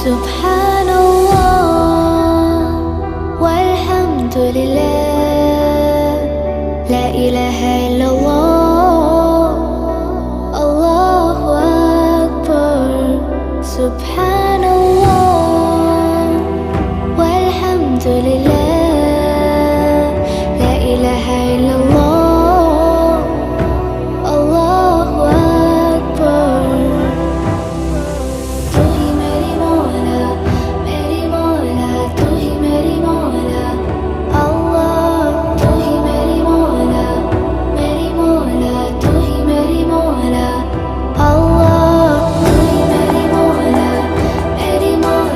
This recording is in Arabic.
سبحان الله والحمد لله، لا إله إلا الله، الله أكبر. سبحان